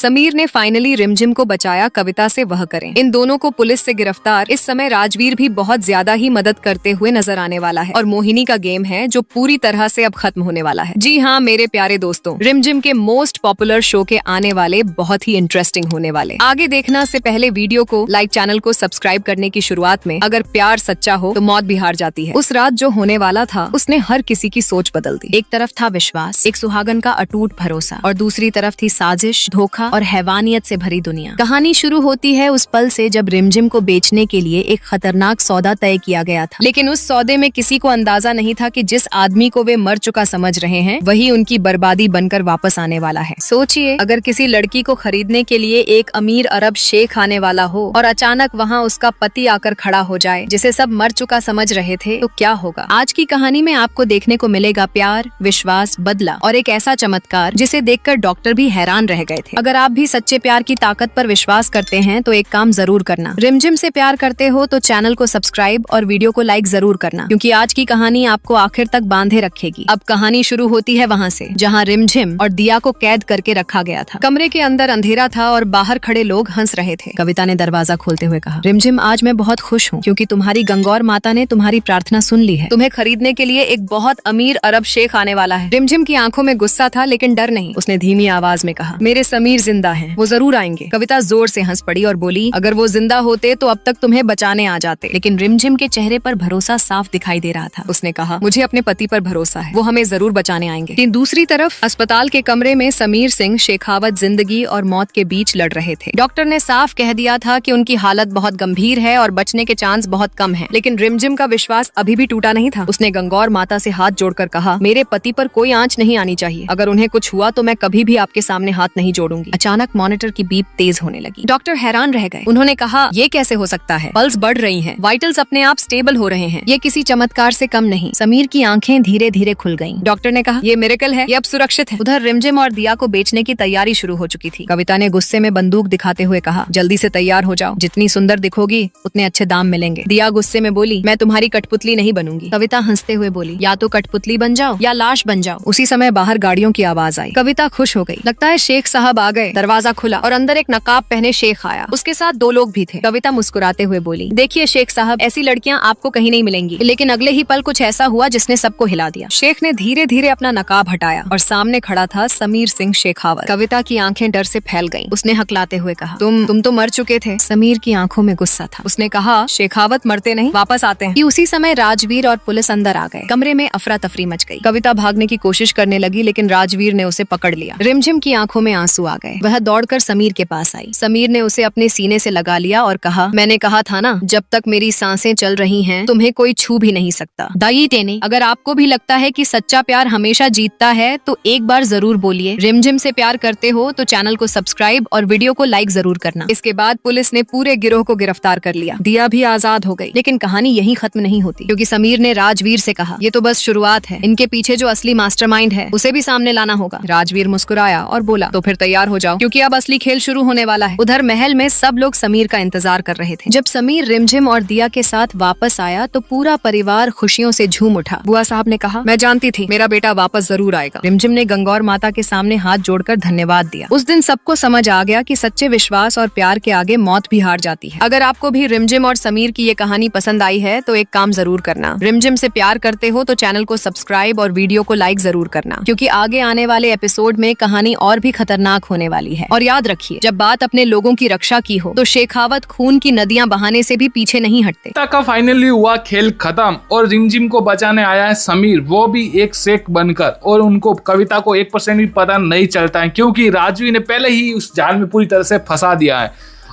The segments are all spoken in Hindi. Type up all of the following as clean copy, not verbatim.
समीर ने फाइनली रिमझिम को बचाया, कविता से वह करें। इन दोनों को पुलिस से गिरफ्तार। इस समय राजवीर भी बहुत ज्यादा ही मदद करते हुए नजर आने वाला है और मोहिनी का गेम है जो पूरी तरह से अब खत्म होने वाला है। जी हाँ मेरे प्यारे दोस्तों, रिमझिम के मोस्ट पॉपुलर शो के आने वाले बहुत ही इंटरेस्टिंग होने वाले। आगे देखना से पहले वीडियो को लाइक, चैनल को सब्सक्राइब करने की शुरुआत में अगर प्यार सच्चा हो तो मौत भी हार जाती है। उस रात जो होने वाला था उसने हर किसी की सोच बदल दी। एक तरफ था विश्वास, एक सुहागन का अटूट भरोसा, और दूसरी तरफ थी साजिश, धोखा और हैवानियत से भरी दुनिया। कहानी शुरू होती है उस पल से जब रिमझिम को बेचने के लिए एक खतरनाक सौदा तय किया गया था, लेकिन उस सौदे में किसी को अंदाजा नहीं था कि जिस आदमी को वे मर चुका समझ रहे हैं वही उनकी बर्बादी बनकर वापस आने वाला है। सोचिए, अगर किसी लड़की को खरीदने के लिए एक अमीर अरब शेख आने वाला हो और अचानक वहाँ उसका पति आकर खड़ा हो जाए जिसे सब मर चुका समझ रहे थे, तो क्या होगा। आज की कहानी में आपको देखने को मिलेगा प्यार, विश्वास, बदला और एक ऐसा चमत्कार जिसे देखकर डॉक्टर भी हैरान रह गए थे। अगर आप भी सच्चे प्यार की ताकत पर विश्वास करते हैं तो एक काम जरूर करना, रिमझिम से प्यार करते हो तो चैनल को सब्सक्राइब और वीडियो को लाइक जरूर करना, क्योंकि आज की कहानी आपको आखिर तक बांधे रखेगी। अब कहानी शुरू होती है वहाँ से जहाँ रिमझिम और दिया को कैद करके रखा गया था। कमरे के अंदर अंधेरा था और बाहर खड़े लोग हंस रहे थे। कविता ने दरवाजा खोलते हुए कहा, रिमझिम आज मैं बहुत खुश हूँ क्योंकि तुम्हारी गंगौर माता ने तुम्हारी प्रार्थना सुन ली है। तुम्हें खरीदने के लिए एक बहुत अमीर अरब शेख आने वाला है। रिमझिम की आंखों में गुस्सा था लेकिन डर नहीं। उसने धीमी आवाज में कहा, मेरे समीर जिंदा हैं, वो जरूर आएंगे। कविता जोर से हंस पड़ी और बोली, अगर वो जिंदा होते तो अब तक तुम्हें बचाने आ जाते। लेकिन रिमझिम के चेहरे पर भरोसा साफ दिखाई दे रहा था। उसने कहा, मुझे अपने पति पर भरोसा है, वो हमें जरूर बचाने आएंगे। लेकिन दूसरी तरफ अस्पताल के कमरे में समीर सिंह शेखावत जिंदगी और मौत के बीच लड़ रहे थे। डॉक्टर ने साफ कह दिया था कि उनकी हालत बहुत गंभीर है और बचने के चांस बहुत कम हैं। लेकिन रिमझिम का विश्वास अभी भी टूटा नहीं था। उसने गंगौर माता से हाथ जोड़कर कहा, मेरे पति पर कोई आंच नहीं आनी चाहिए। अगर उन्हें कुछ हुआ तो मैं कभी भी आपके सामने हाथ नहीं जोड़ूंगी। अचानक मॉनिटर की बीप तेज होने लगी। डॉक्टर हैरान रह गए। उन्होंने कहा, ये कैसे हो सकता है? पल्स बढ़ रही है, वाइटल्स अपने आप स्टेबल हो रहे हैं। ये किसी चमत्कार से कम नहीं। समीर की आंखें धीरे धीरे खुल गईं। डॉक्टर ने कहा, ये मिरेकल है, ये अब सुरक्षित है। उधर रिमझिम और दिया को बेचने की तैयारी शुरू हो चुकी थी। कविता ने गुस्से में बंदूक दिखाते हुए कहा, जल्दी से तैयार हो जाओ, जितनी सुंदर दिखोगी उतने अच्छे दाम मिलेंगे। दिया गुस्से में बोली, मैं तुम्हारी कठपुतली नहीं बनूंगी। कविता हंसते हुए बोली, या तो कठपुतली बन जाओ या लाश बन जाओ। उसी समय बाहर गाड़ियों की आवाज आई। कविता खुश हो गई। लगता है शेख साहब आ गए। दरवाजा खुला और अंदर एक नकाब पहने शेख आया। उसके साथ दो लोग भी थे। कविता मुस्कुराते हुए बोली, देखिए शेख साहब, ऐसी लड़कियां आपको कहीं नहीं मिलेंगी। लेकिन अगले ही पल कुछ ऐसा हुआ जिसने सबको हिला दिया। शेख ने धीरे धीरे अपना नकाब हटाया और सामने खड़ा था समीर सिंह शेखावत। कविता की आंखें डर से फैल गईं। उसने हकलाते हुए कहा, तुम तो मर चुके थे। समीर की आंखों में गुस्सा था। उसने कहा, शेखावत मरते नहीं, वापस आते हैं। उसी समय राजवीर और पुलिस अंदर आ गए। कमरे में अफरा तफरी मच गई। कविता भागने की कोशिश करने लगी लेकिन राजवीर ने उसे पकड़ लिया। रिमझिम की आंखों में आंसू आ गए। वह दौड़कर समीर के पास आई। समीर ने उसे अपने सीने से लगा लिया और कहा, मैंने कहा था ना, जब तक मेरी सांसें चल रही हैं तुम्हें कोई छू भी नहीं सकता। दाई टेने, अगर आपको भी लगता है कि सच्चा प्यार हमेशा जीतता है तो एक बार जरूर बोलिए, रिमझिम से प्यार करते हो तो चैनल को सब्सक्राइब और वीडियो को लाइक जरूर करना। इसके बाद पुलिस ने पूरे गिरोह को गिरफ्तार कर लिया। दिया भी आजाद हो गई। लेकिन कहानी यहीं खत्म नहीं होती, क्योंकि समीर ने राजवीर से कहा, ये तो बस शुरुआत है, इनके पीछे जो असली मास्टरमाइंड है उसे भी सामने लाना होगा। राजवीर मुस्कुराया और बोला, तो फिर तैयार हो जाओ, क्योंकि अब असली खेल शुरू होने वाला है। उधर महल में सब लोग समीर का इंतजार कर रहे थे। जब समीर रिमझिम और दिया के साथ वापस आया तो पूरा परिवार खुशियों से झूम उठा। बुआ साहब ने कहा, मैं जानती थी मेरा बेटा वापस जरूर आएगा। रिमझिम ने गंगौर माता के सामने हाथ जोड़कर धन्यवाद दिया। उस दिन सबको समझ आ गया कि सच्चे विश्वास और प्यार के आगे मौत भी हार जाती है। अगर आपको भी रिमझिम और समीर की ये कहानी पसंद आई है तो एक काम जरूर करना, रिमझिम से प्यार करते हो तो चैनल को सब्सक्राइब और वीडियो को लाइक जरूर करना, क्योंकि आगे आने वाले एपिसोड में कहानी और भी खतरनाक होने वाली है। और याद रखिए, जब बात अपने लोगों की रक्षा की हो तो शेखावत खून की नदियां बहाने से भी पीछे नहीं हटते। का फाइनली हुआ खेल खत्म और रिमझिम को बचाने आया है समीर, वो भी एक शेख बनकर, और उनको कविता को 1% भी पता नहीं चलता है क्योंकि राजवी ने पहले ही उस जाल में पूरी तरह से फंसा दिया है।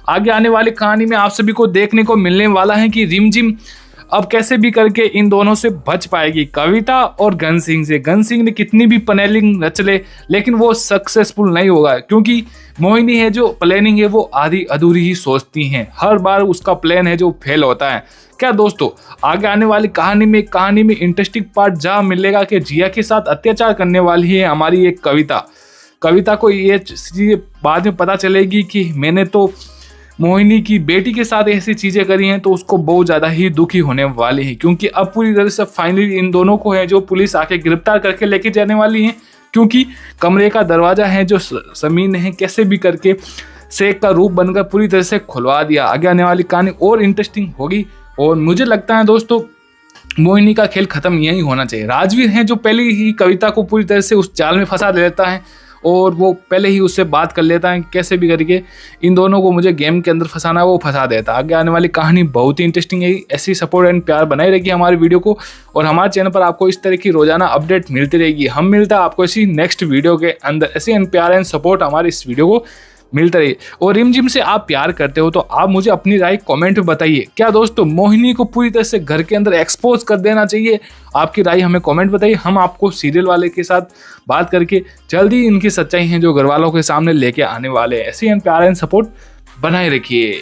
आगे आने वाली कहानी में आप सभी को देखने को मिलने वाला है कि रिमझिम अब कैसे भी करके इन दोनों से बच पाएगी, कविता और गन सिंह से। गन सिंह ने कितनी भी प्लानिंग रच ले लेकिन वो सक्सेसफुल नहीं होगा, क्योंकि मोहिनी है जो प्लानिंग है वो आधी अधूरी ही सोचती हैं। हर बार उसका प्लान है जो फेल होता है। क्या दोस्तों, आगे आने वाली कहानी में इंटरेस्टिंग पार्ट जहाँ मिलेगा कि जिया के साथ अत्याचार करने वाली है हमारी एक कविता को ये चीज़ें बाद में पता चलेगी कि मैंने तो मोहिनी की बेटी के साथ ऐसी चीजें करी हैं, तो उसको बहुत ज्यादा ही दुखी होने वाली है, क्योंकि अब पूरी तरह से फाइनली इन दोनों को है जो पुलिस आके गिरफ्तार करके लेके जाने वाली है। क्योंकि कमरे का दरवाजा है जो समीर ने कैसे भी करके शेख का रूप बनकर पूरी तरह से खुलवा दिया। आगे आने वाली कहानी और इंटरेस्टिंग होगी और मुझे लगता है दोस्तों मोहिनी का खेल खत्म यही होना चाहिए। राजवीर है जो पहले ही कविता को पूरी तरह से उस जाल में फंसा देता है और वो पहले ही उससे बात कर लेता है कैसे भी करके इन दोनों को मुझे गेम के अंदर फंसाना है, वो फंसा देता है। आगे आने वाली कहानी बहुत ही इंटरेस्टिंग है। ऐसी सपोर्ट एंड प्यार बनाए रहेगी हमारी वीडियो को और हमारे चैनल पर आपको इस तरह की रोजाना अपडेट मिलती रहेगी। हम मिलता है आपको इसी नेक्स्ट वीडियो के अंदर। ऐसी एंड प्यार एंड सपोर्ट हमारी इस वीडियो को मिलता रही। और रिमझिम से आप प्यार करते हो तो आप मुझे अपनी राय कमेंट में बताइए। क्या दोस्तों मोहिनी को पूरी तरह से घर के अंदर एक्सपोज कर देना चाहिए? आपकी राय हमें कमेंट बताइए। हम आपको सीरियल वाले के साथ बात करके जल्दी इनकी सच्चाई है जो घर वालों के सामने लेके आने वाले हैं। ऐसी एंड प्यार एंड सपोर्ट बनाए रखिए।